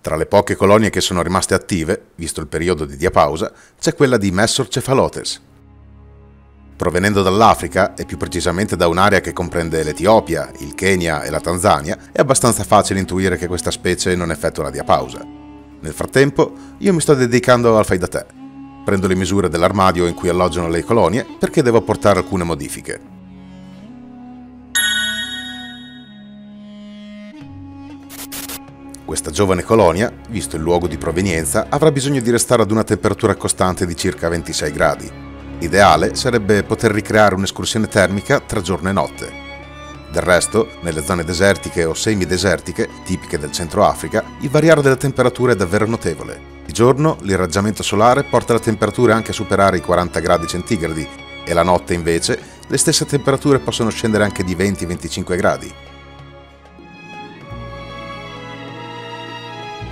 Tra le poche colonie che sono rimaste attive, visto il periodo di diapausa, c'è quella di Messor cephalotes. Provenendo dall'Africa, e più precisamente da un'area che comprende l'Etiopia, il Kenya e la Tanzania, è abbastanza facile intuire che questa specie non effettua la diapausa. Nel frattempo, io mi sto dedicando al fai da te. Prendo le misure dell'armadio in cui alloggiano le colonie perché devo apportare alcune modifiche. Questa giovane colonia, visto il luogo di provenienza, avrà bisogno di restare ad una temperatura costante di circa 26 gradi. L'ideale sarebbe poter ricreare un'escursione termica tra giorno e notte. Del resto, nelle zone desertiche o semidesertiche, tipiche del Centro Africa, il variare delle temperature è davvero notevole. Di giorno l'irraggiamento solare porta le temperature anche a superare i 40 gradi centigradi e la notte, invece, le stesse temperature possono scendere anche di 20-25 gradi.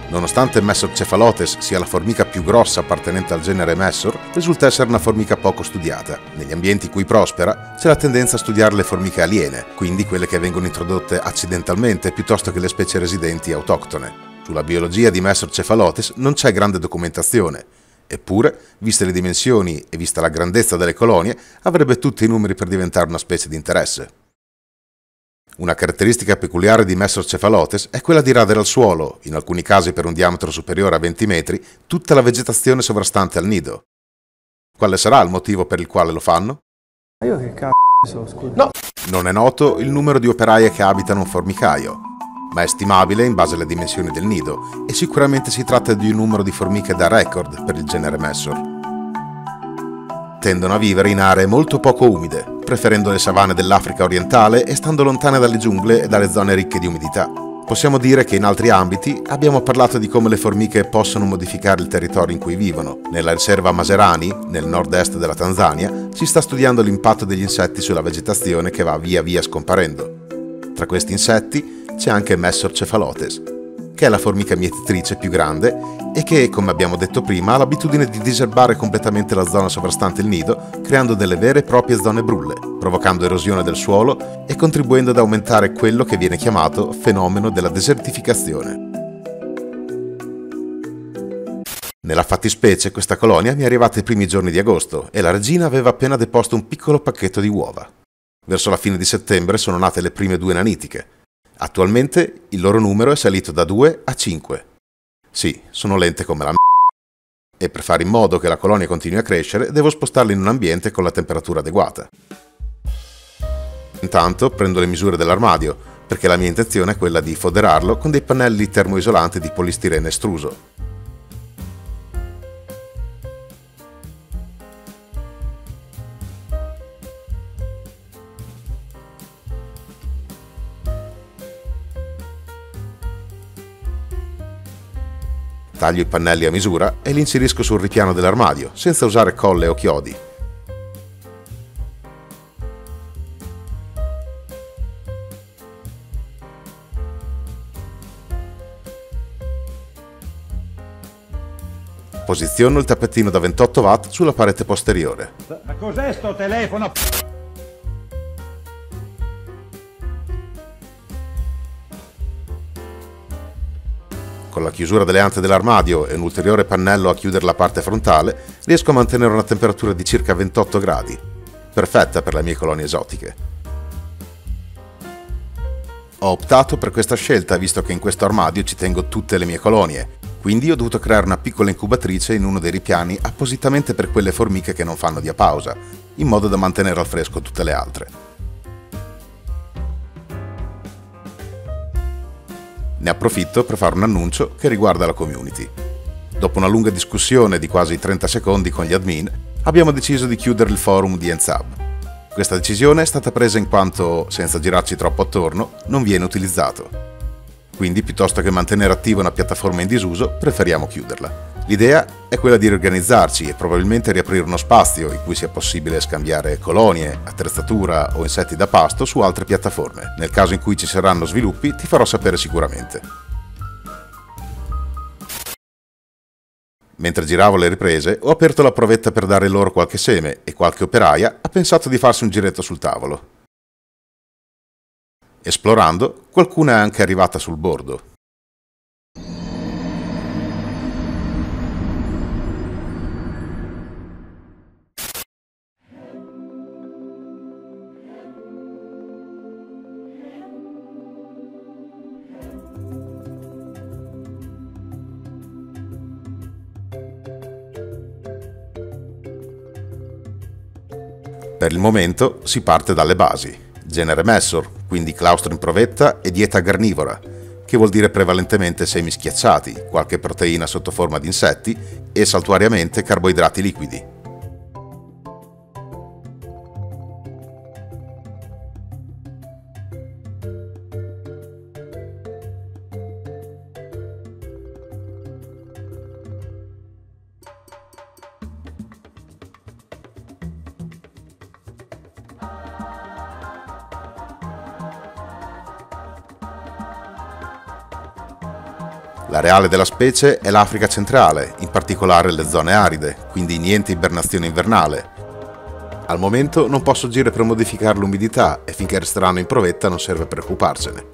Nonostante Messor cephalotes sia la formica più grossa appartenente al genere Messor, risulta essere una formica poco studiata. Negli ambienti in cui prospera c'è la tendenza a studiare le formiche aliene, quindi quelle che vengono introdotte accidentalmente piuttosto che le specie residenti autoctone. Sulla biologia di Messor cephalotes non c'è grande documentazione, eppure, viste le dimensioni e vista la grandezza delle colonie, avrebbe tutti i numeri per diventare una specie di interesse. Una caratteristica peculiare di Messor cephalotes è quella di radere al suolo, in alcuni casi per un diametro superiore a 20 metri, tutta la vegetazione sovrastante al nido. Quale sarà il motivo per il quale lo fanno? Io che cazzo so, scusa. No! Non è noto il numero di operaie che abitano un formicaio, ma è stimabile in base alle dimensioni del nido e sicuramente si tratta di un numero di formiche da record per il genere Messor. Tendono a vivere in aree molto poco umide, preferendo le savane dell'Africa orientale e stando lontane dalle giungle e dalle zone ricche di umidità. Possiamo dire che in altri ambiti abbiamo parlato di come le formiche possono modificare il territorio in cui vivono. Nella riserva Maserani, nel nord-est della Tanzania, si sta studiando l'impatto degli insetti sulla vegetazione che va via via scomparendo. Tra questi insetti c'è anche Messor cephalotes, che è la formica mietitrice più grande e che, come abbiamo detto prima, ha l'abitudine di diserbare completamente la zona sovrastante il nido, creando delle vere e proprie zone brulle, provocando erosione del suolo e contribuendo ad aumentare quello che viene chiamato fenomeno della desertificazione. Nella fattispecie, questa colonia mi è arrivata i primi giorni di agosto e la regina aveva appena deposto un piccolo pacchetto di uova. Verso la fine di settembre sono nate le prime 2 nanitiche. Attualmente il loro numero è salito da 2 a 5. Sì, sono lente come la e per fare in modo che la colonia continui a crescere devo spostarli in un ambiente con la temperatura adeguata. Intanto prendo le misure dell'armadio, perché la mia intenzione è quella di foderarlo con dei pannelli termoisolanti di polistirene estruso. Taglio i pannelli a misura e li inserisco sul ripiano dell'armadio, senza usare colle o chiodi. Posiziono il tappetino da 28 watt sulla parete posteriore. Ma cos'è sto telefono? Con la chiusura delle ante dell'armadio e un ulteriore pannello a chiudere la parte frontale, riesco a mantenere una temperatura di circa 28 gradi, perfetta per le mie colonie esotiche. Ho optato per questa scelta visto che in questo armadio ci tengo tutte le mie colonie, quindi ho dovuto creare una piccola incubatrice in uno dei ripiani appositamente per quelle formiche che non fanno diapausa, in modo da mantenere al fresco tutte le altre. Ne approfitto per fare un annuncio che riguarda la community. Dopo una lunga discussione di quasi 30 secondi con gli admin, abbiamo deciso di chiudere il forum di Enzab. Questa decisione è stata presa in quanto, senza girarci troppo attorno, non viene utilizzato. Quindi, piuttosto che mantenere attiva una piattaforma in disuso, preferiamo chiuderla. L'idea è quella di riorganizzarci e probabilmente riaprire uno spazio in cui sia possibile scambiare colonie, attrezzatura o insetti da pasto su altre piattaforme. Nel caso in cui ci saranno sviluppi ti farò sapere sicuramente. Mentre giravo le riprese ho aperto la provetta per dare loro qualche seme e qualche operaia ha pensato di farsi un giretto sul tavolo. Esplorando, qualcuna è anche arrivata sul bordo. Per il momento si parte dalle basi. Genere Messor, quindi claustro in provetta e dieta carnivora, che vuol dire prevalentemente semi schiacciati, qualche proteina sotto forma di insetti e saltuariamente carboidrati liquidi. L'areale della specie è l'Africa centrale, in particolare le zone aride, quindi niente ibernazione invernale. Al momento non posso agire per modificare l'umidità e finché resteranno in provetta non serve preoccuparsene.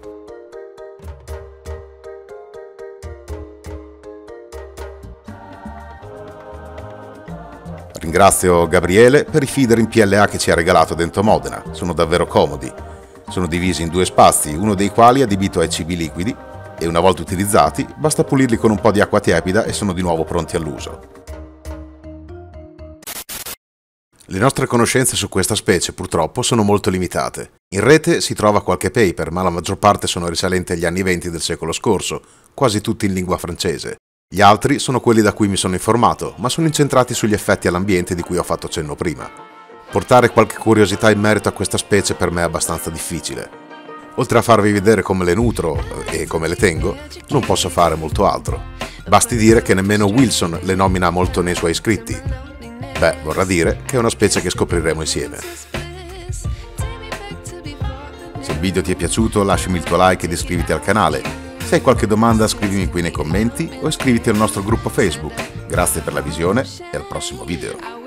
Ringrazio Gabriele per i feeder in PLA che ci ha regalato dentro Modena, sono davvero comodi. Sono divisi in 2 spazi, uno dei quali è adibito ai cibi liquidi, e una volta utilizzati basta pulirli con un po' di acqua tiepida e sono di nuovo pronti all'uso. Le nostre conoscenze su questa specie purtroppo sono molto limitate. In rete si trova qualche paper, ma la maggior parte sono risalenti agli anni 20 del secolo scorso, quasi tutti in lingua francese. Gli altri sono quelli da cui mi sono informato, ma sono incentrati sugli effetti all'ambiente di cui ho fatto cenno prima. Portare qualche curiosità in merito a questa specie per me è abbastanza difficile. Oltre a farvi vedere come le nutro e come le tengo, non posso fare molto altro. Basti dire che nemmeno Wilson le nomina molto nei suoi scritti. Beh, vorrà dire che è una specie che scopriremo insieme. Se il video ti è piaciuto lasciami il tuo like ed iscriviti al canale. Se hai qualche domanda scrivimi qui nei commenti o iscriviti al nostro gruppo Facebook. Grazie per la visione e al prossimo video.